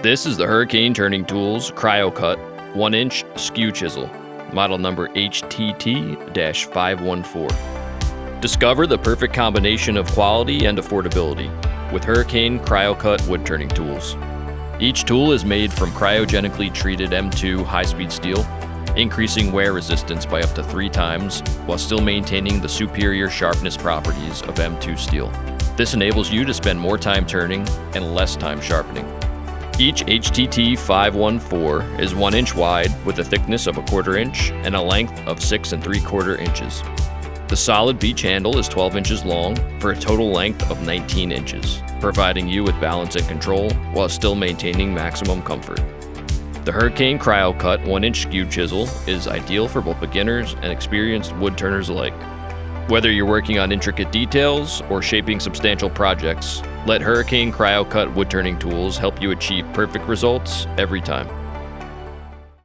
This is the Hurricane Turning Tools Cryocut 1-inch Skew Chisel, model number HTT-514. Discover the perfect combination of quality and affordability with Hurricane Cryocut Woodturning tools. Each tool is made from cryogenically treated M2 high-speed steel, increasing wear resistance by up to 3 times while still maintaining the superior sharpness properties of M2 steel. This enables you to spend more time turning and less time sharpening. Each HTT 514 is 1 inch wide with a thickness of 1/4 inch and a length of 6 3/4 inches. The solid beach handle is 12 inches long for a total length of 19 inches, providing you with balance and control while still maintaining maximum comfort. The Hurricane Cryocut 1-inch Skew Chisel is ideal for both beginners and experienced wood turners alike. Whether you're working on intricate details or shaping substantial projects, let Hurricane Cryocut Woodturning tools help you achieve perfect results every time.